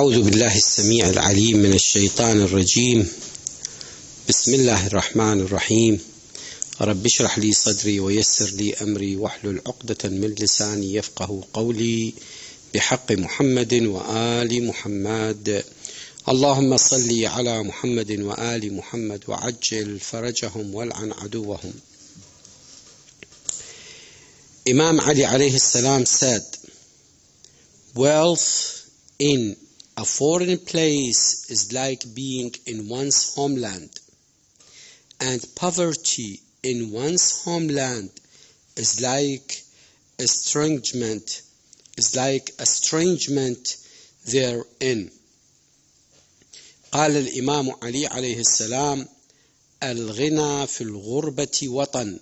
أعوذ بالله السميع العليم من الشيطان الرجيم. بسم الله الرحمن الرحيم. رب اشرح لي صدري ويسر لي أمري واحلل عقدة من لساني يفقه قولي بحق محمد وآل محمد. اللهم صل على محمد وآل محمد وعجل فرجهم والعن عدوهم. Imam Ali alayhi salam said, wealth in a foreign place is like being in one's homeland, and poverty in one's homeland is like estrangement therein. قال الإمام علي عليه السلام: الغنى في الغربة وطن،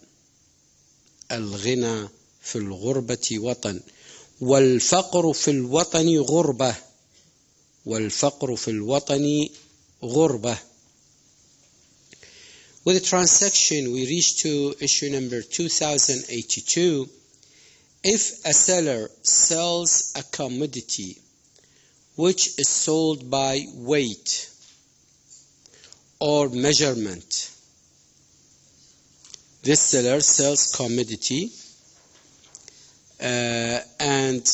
الغنى في الغربة وطن، والفقر في الوطن غربة، والفقر في الوطن غربة. With the transaction, we reach to issue number 2082. If a seller sells a commodity which is sold by weight or measurement, this seller sells commodity and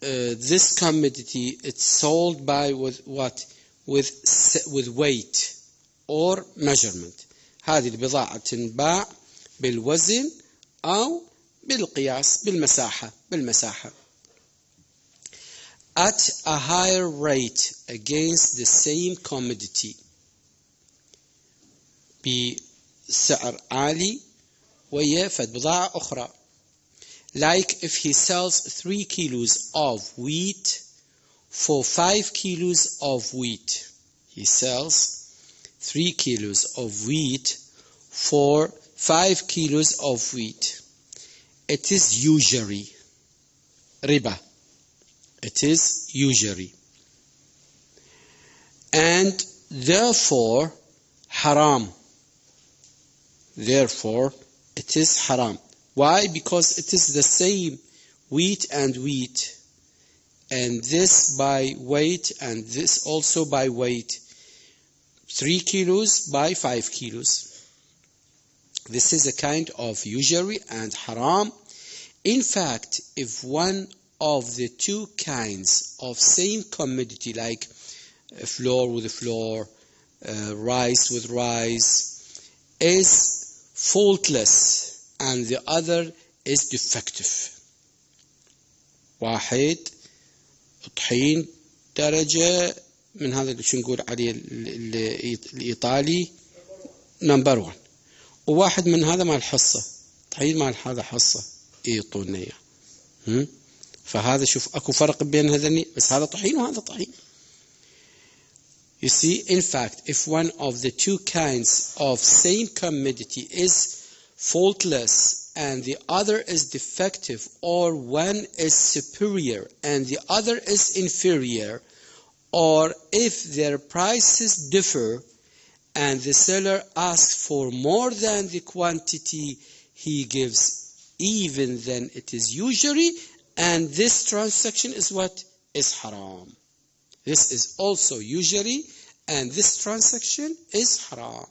this commodity it's sold by with what? With weight or measurement. هذه البضاعة تنباع بالوزن أو بالقياس بالمساحة at a higher rate against the same commodity بسعر عالي ويا فد بضاعة أخرى. Like if he sells 3 kilos of wheat for 5 kilos of wheat. He sells 3 kilos of wheat for 5 kilos of wheat. It is usury. Riba. It is usury. And therefore haram. Therefore it is haram. Why? Because it is the same wheat and wheat, and this by weight and this also by weight. 3 kilos by 5 kilos. This is a kind of usury and haram. In fact, if one of the two kinds of same commodity, like flour with flour, rice with rice, is faultless and the other is defective. واحد طحين درجة من هذا اللي شو نقول عليه الإيطالي نمبر 1، وواحد من هذا مال حصة طحين مال هذا حصة يعطونا إياه. فهذا شوف أكو فرق بين هذني، بس هذا طحين وهذا طحين. You see, in fact, if one of the two kinds of same commodity is faultless and the other is defective, or one is superior and the other is inferior, or if their prices differ and the seller asks for more than the quantity he gives, even then it is usury, and this transaction is what? Is haram. This is also usury and this transaction is haram.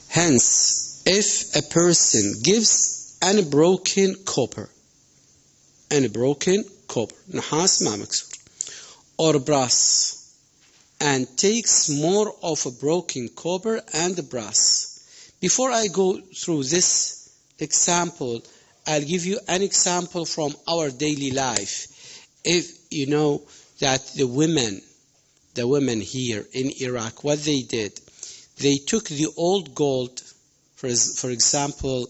Hence, if a person gives unbroken copper, نحاس ما مكسور, or brass, and takes more of a broken copper and brass. Before I go through this example, I'll give you an example from our daily life. If you know that the women here in Iraq, what they did, they took the old gold, for example,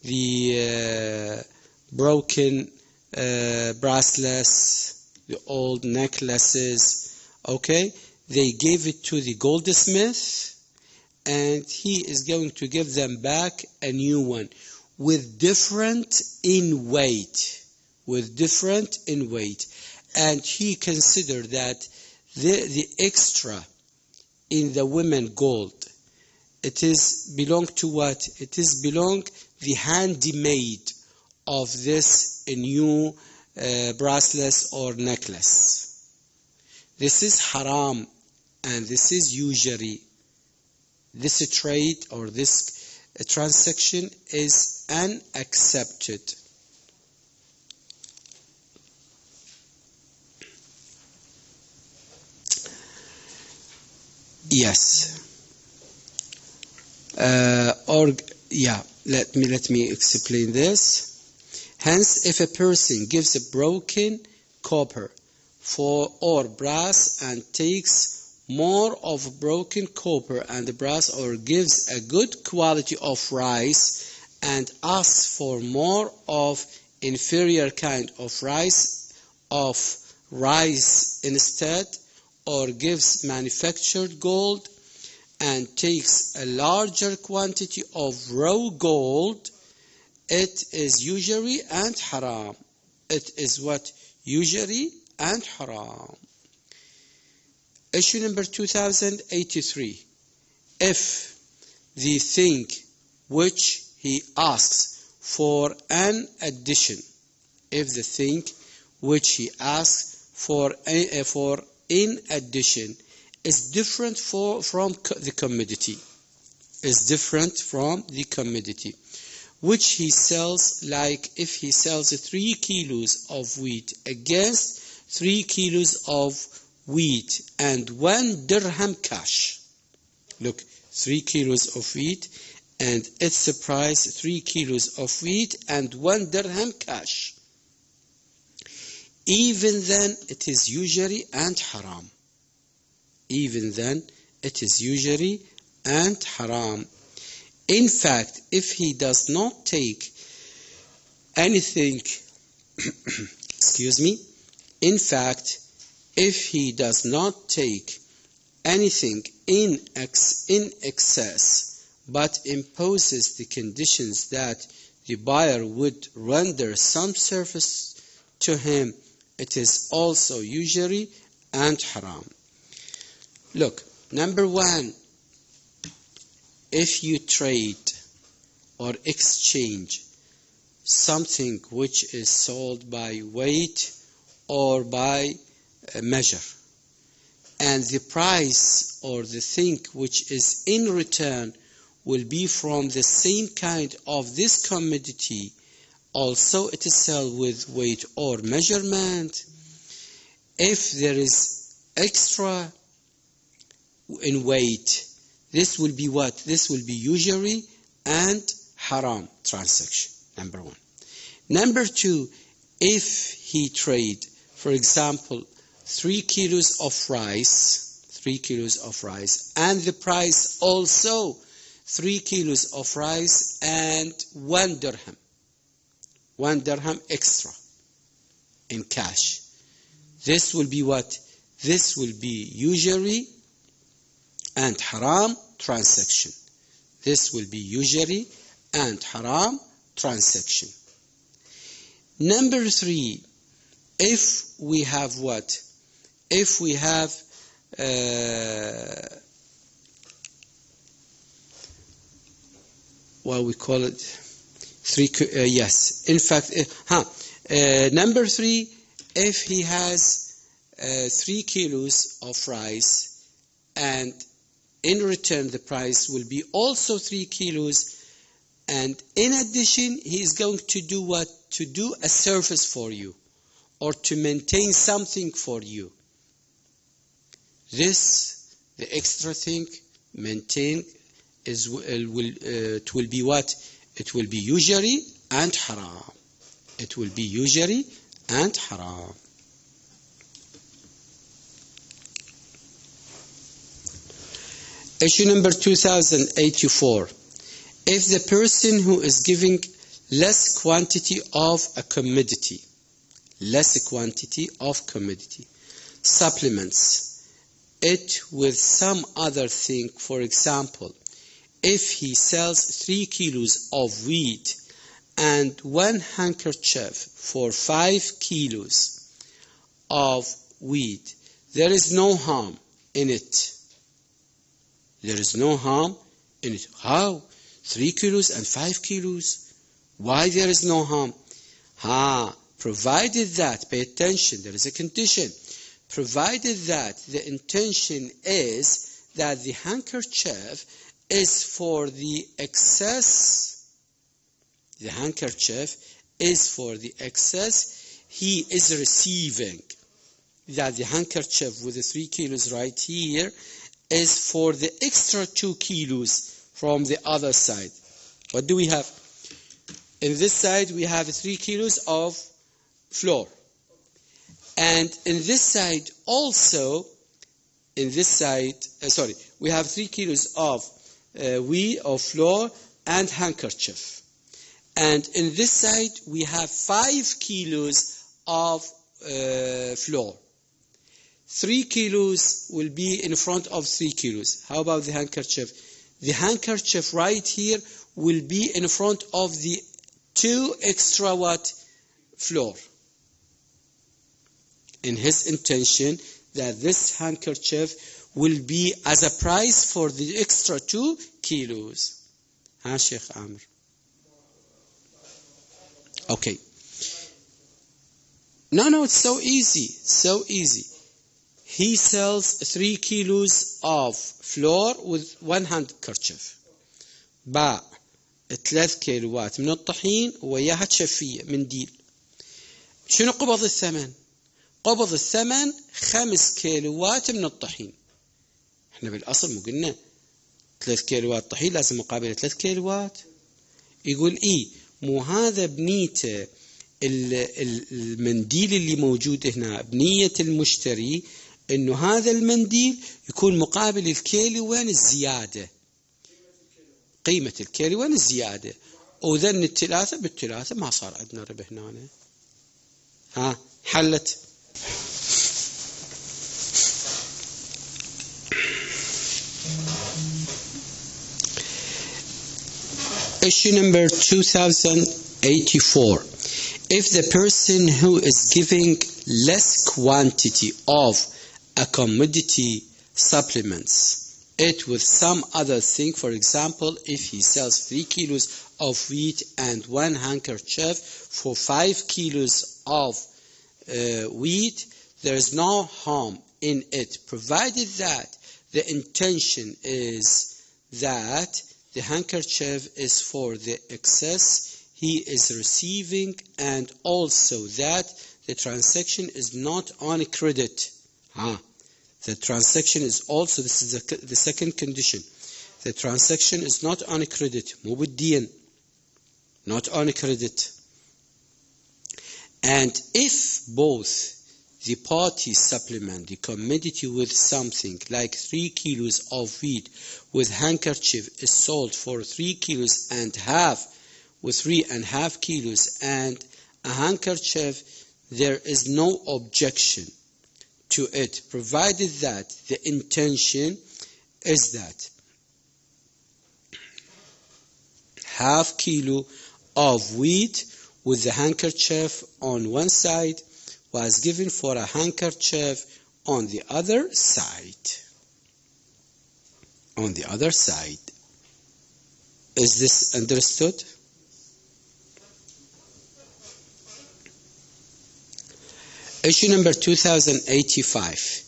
the broken bracelets, the old necklaces, okay? They gave it to the goldsmith, and he is going to give them back a new one with different in weight, and he considered that the extra in the women gold it is belong to what? It is belong the handmade of this new bracelet or necklace. This is haram, and this is usury. This trade or this transaction is unaccepted. Yes. Let me explain this. Hence, if a person gives a broken copper or brass and takes more of broken copper and brass, or gives a good quality of rice and asks for more of inferior kind of rice instead, or gives manufactured gold and takes a larger quantity of raw gold, it is usury and haram. It is what? Usury and haram. Issue number 2083. If the thing which he asks for an addition, if the thing which he asks for in addition is different from the commodity, which he sells, like if he sells 3 kilos of wheat against 3 kilos of wheat and 1 dirham cash. Look, 3 kilos of wheat and its price 3 kilos of wheat and 1 dirham cash. Even then it is usury and haram. Even then it is usury and haram. In fact, if he does not take anything, excuse me, in fact, if he does not take anything in excess, but imposes the conditions that the buyer would render some service to him, it is also usury and haram. Look, number one, if you trade or exchange something which is sold by weight or by measure, and the price or the thing which is in return will be from the same kind of this commodity, also it is sold with weight or measurement. If there is extra in weight, this will be what? This will be usury and haram transaction, number one. Number two, if he trade, for example, 3 kilos of rice, and the price also 3 kilos of rice and 1 dirham extra in cash. This will be what? This will be usury and haram transaction. This will be usury and haram transaction. Number three, if we have what? If we have what we call it, yes. In fact, number three, if he has 3 kilos of rice and in return the price will be also 3 kilos, and in addition he is going to do what? To do a service for you or to maintain something for you. This, the extra thing maintained, it will be what? It will be usury and haram. It will be usury and haram. Issue number 2084. If the person who is giving less quantity of a commodity, supplements it with some other thing, for example, if he sells 3 kilos of wheat and 1 handkerchief for 5 kilos of wheat, there is no harm in it. There is no harm in it. How? 3 kilos and 5 kilos. Why there is no harm? Provided that, pay attention, there is a condition. Provided that the intention is that the handkerchief is for the excess. The handkerchief is for the excess he is receiving. That the handkerchief with the 3 kilos right here is for the extra 2 kilos from the other side. What do we have? In this side we have 3 kilos of flour. And in this side also, in this side, we have 3 kilos of wheat or flour and handkerchief. And in this side we have 5 kilos of flour. 3 kilos will be in front of 3 kilos. How about the handkerchief? The handkerchief right here will be in front of the 2 extra flour. In his intention that this handkerchief will be as a price for the extra 2 kilos. Sheikh Ameer. Okay. No, it's so easy. So easy. He sells 3 kilos of flour with 1 handkerchief. باع 3 كيلوات من الطحين وياها تشفية منديل. شنو قبض الثمن؟ قبض الثمن 5 كيلوات من الطحين. احنا بالأصل مو قلنا 3 كيلوات طحين لازم مقابل 3 كيلوات. يقول مو هذا بنيته المنديل اللي موجود هنا بنية المشتري انه هذا المنديل يكون مقابل الكيلوين الزيادة. قيمة الكيلوين الزيادة. وذن الثلاثة بالثلاثة ما صار عندنا ربح هنا. حلت. Issue number 2084. If the person who is giving less quantity of a commodity supplements it with some other thing, for example, if he sells 3 kilos of wheat and 1 handkerchief for 5 kilos of wheat, there is no harm in it, provided that the intention is that the handkerchief is for the excess he is receiving and also that the transaction is not on credit. The transaction is also, this is the second condition. The transaction is not on credit. مو بالدين. Not on credit. And if both the parties supplement the commodity with something like 3 kilos of wheat with handkerchief is sold for 3 kilos and half with 3.5 kilos and a handkerchief, there is no objection to it, provided that the intention is that half kilo of wheat with the handkerchief on one side was given for a handkerchief on the other side. On the other side. Is this understood? Issue number 2085.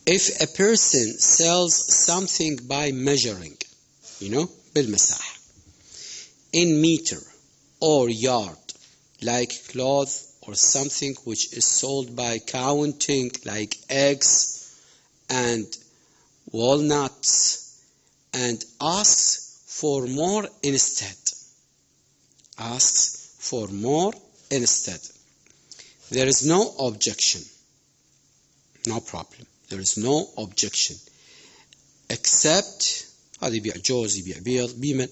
If a person sells something by measuring, بالمساحة, in meter or yard, like cloth or something which is sold by counting, like eggs and walnuts, and asks for more instead. Asks for more instead. There is no objection. No problem. There is no objection. Except هذا يبيع جوز يبيع بيض بمن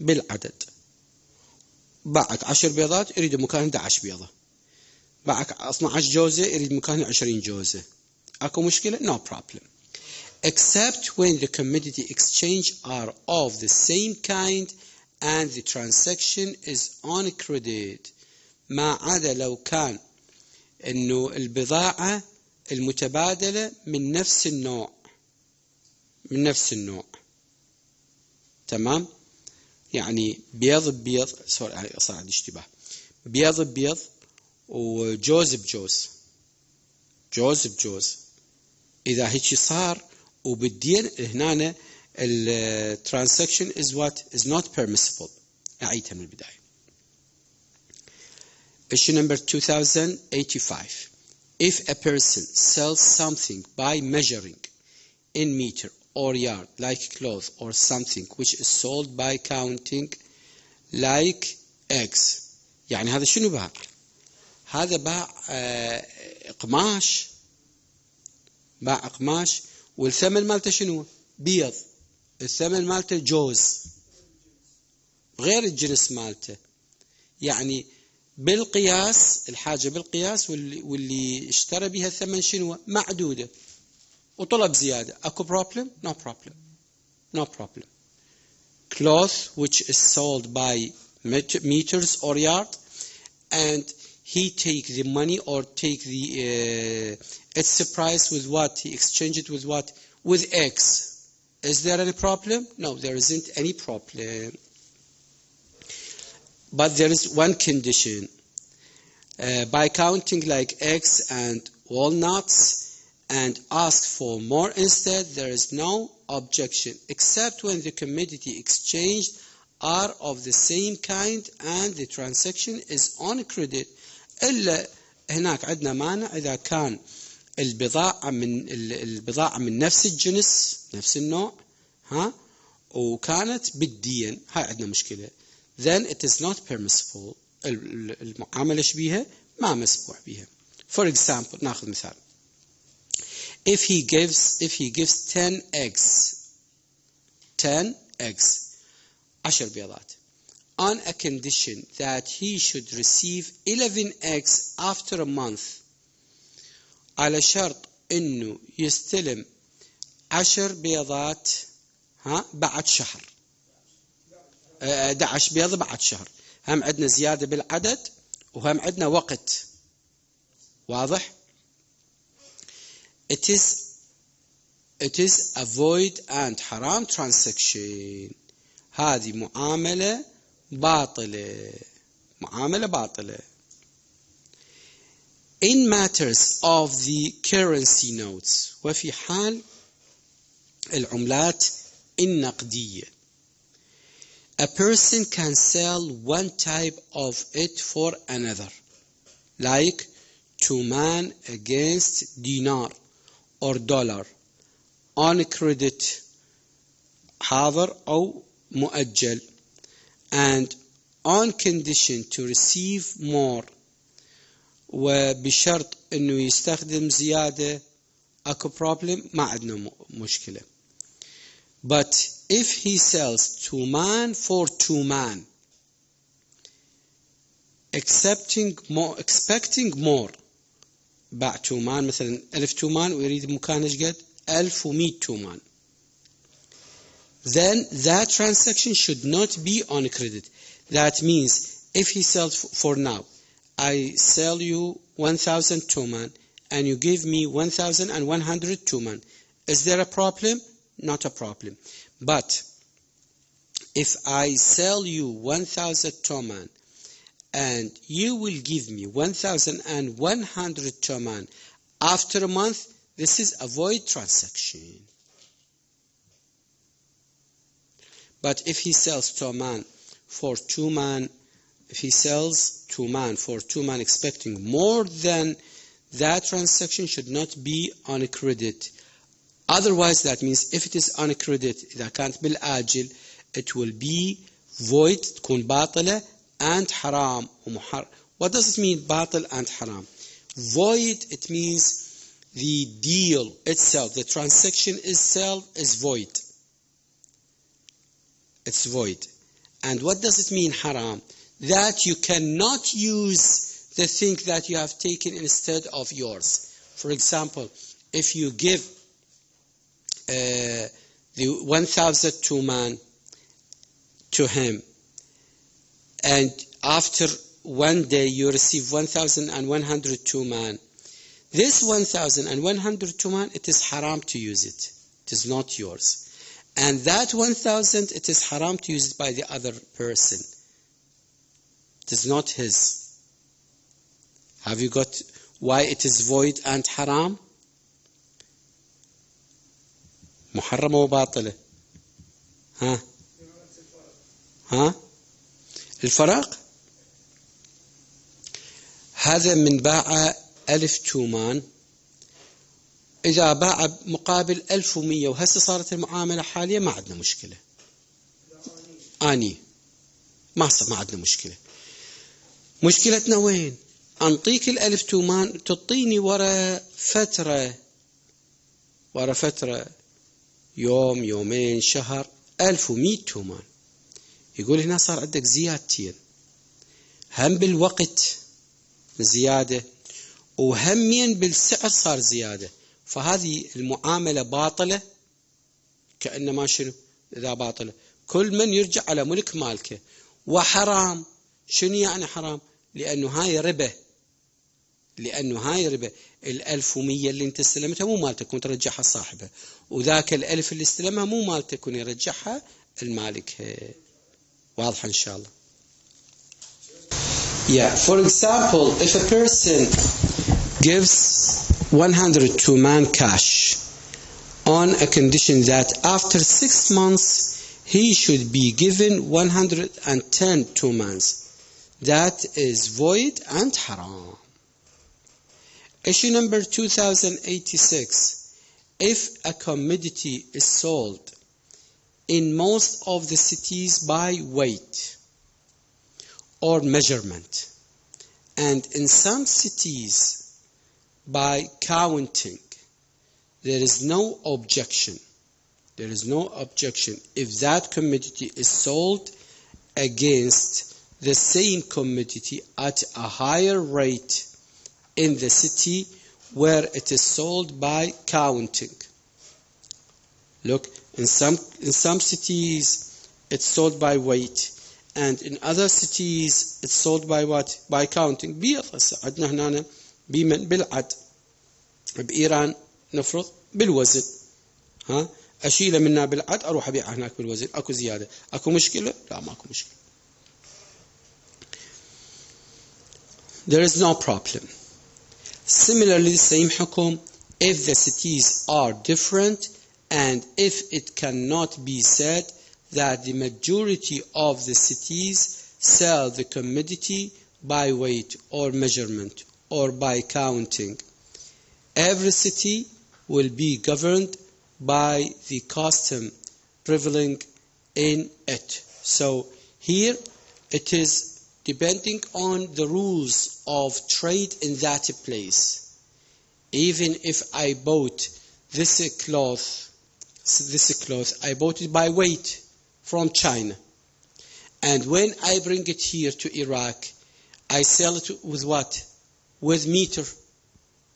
بالعدد. باعك 10 بيضات يريد مكان 11 بيضة. باعك 12 جوزة يريد مكان 20 جوزة. أكو مشكلة؟ No problem. Except when the commodity exchange are of the same kind and the transaction is on credit. ما عدا لو كان إنه البضاعة المتبادلة من نفس النوع. تمام؟ يعني بيض ببيض، سوري صار عندي اشتباه، بيض ببيض وجوز بجوز، جوز بجوز. إذا هيك صار وبالدين هنا الترانزاكشن is what is not permissible. أعيدها من البداية. Issue number 2085. If a person sells something by measuring in meter or yard, like cloth or something which is sold by counting, like eggs. يعني هذا شنو باع؟ هذا باع قماش، باع قماش، والثمن مالته شنو؟ بيض. الثمن مالته جوز غير الجنس مالته. يعني بالقياس، الحاجة بالقياس، واللي اشترى بها الثمن شنو؟ معدودة، وطلب زيادة. أكو problem? No problem. No problem. Cloth which is sold by meters or yard, and he take the money or take the its price with what? He exchange it with what? With X. Is there any problem? No, there isn't any problem. But there is one condition. By counting like eggs and walnuts and ask for more instead, there is no objection, except when the commodity exchanged are of the same kind and the transaction is on credit. إلا هناك عندنا مانع إذا كان البضاعة من نفس الجنس، نفس النوع، وكانت بالدين، هاي عندنا مشكلة. Then it is not permissible. المعاملة بها ما مسموح بها. For example, ناخذ مثال. If he gives 10 eggs 10 بيضات on a condition that he should receive 11 eggs after a month، على شرط انه يستلم 10 بيضات بعد شهر، 11 بيضة بعد شهر. هم عندنا زيادة بالعدد وهم عندنا وقت. واضح؟ It is a void and haram transaction. هذه معاملة باطلة، معاملة باطلة. In matters of the currency notes، وفي حال العملات النقدية، a person can sell one type of it for another, like 2 man against dinar or dollar on credit حاضر أو مؤجل, and on condition to receive more، وبشرط انه يستخدم زيادة. اكو problem؟ ما عندنا مشكلة. But if he sells 2 man for 2 man expecting more، باع 2 man مثلا 1000 2 man ويريد مكان ايش قد؟ 1100 2 man، then that transaction should not be on credit. That means if he sells for now, I sell you 1000 2 man and you give me 1100 2 man. Is there a problem? Not a problem. But if I sell you 1000 2 man and you will give me 1100 2 man after a month, this is a void transaction. But if he sells 2 man for 2 man, if he sells 2 man for 2 man expecting more than that, transaction should not be on credit. Otherwise, that means if it is on credit, إذا كانت بالآجل, it will be void, تكون باطلة and haram ومحرم. What does it mean, باطل and haram? Void, it means the deal itself, the transaction itself is void. It's void. And what does it mean, haram? That you cannot use the thing that you have taken instead of yours. For example, if you give the 1000 2 man to him, and after 1 day you receive 1100 2 man, this 1100 2 man, it is haram to use it. It is not yours. And that 1,000, it is haram to use it by the other person. It is not his. Have you got why it is void and haram? محرمة وباطلة. ها الفرق هذا من باع 1000 تومان إذا باع مقابل 1100 وهسه صارت المعاملة حاليا ما عندنا مشكلة. ما عندنا مشكلة. مشكلتنا وين؟ أنطيك 1000 تومان تعطيني ورا فترة يوم يومين شهر 1100 تومان. يقول هنا صار عندك زيادتين، هم بالوقت زيادة وهمين بالسعر صار زيادة، فهذه المعاملة باطلة. كأنما شنو إذا باطلة؟ كل من يرجع على ملك مالكه. وحرام. شنو يعني حرام؟ لأنه هاي ربا. 1100 اللي انت استلمتها مو مالتك وترجعها صاحبها، وذاك 1000 اللي استلمها مو مالتك ويرجعها المالك. واضح إن شاء الله. Yeah, for example, if a person gives 102 man cash on a condition that after 6 months he should be given 110 tumans, that is void and haram. Issue number 2086. If a commodity is sold in most of the cities by weight or measurement, and in some cities by counting, there is no objection. If that commodity is sold against the same commodity at a higher rate in the city where it is sold by counting. Look, in some cities it's sold by weight, and in other cities it's sold by what? By counting. عندنا هنا بمن بالعد. بإيران نفرض بالوزن. أشيله منا بالعد أروح أبيعه هناك بالوزن. أكو زيادة. أكو مشكلة؟ لا ما أكو مشكلة. There is no problem. Similarly, same hukum if the cities are different and if it cannot be said that the majority of the cities sell the commodity by weight or measurement or by counting. Every city will be governed by the custom prevailing in it. So here it is depending on the rules of trade in that place. Even if I bought this cloth, I bought it by weight from China. And when I bring it here to Iraq, I sell it with what? With meter.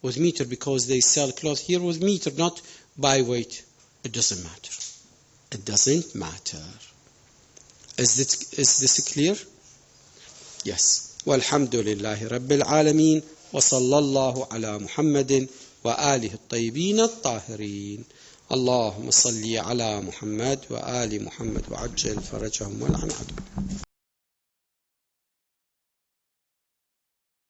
With meter, because they sell cloth here with meter, not by weight. It doesn't matter. Is this clear? Yes. والحمد لله رب العالمين وصلى الله على محمد وآله الطيبين الطاهرين. اللهم صل على محمد وآل محمد وعجل فرجهم والعن عدوهم.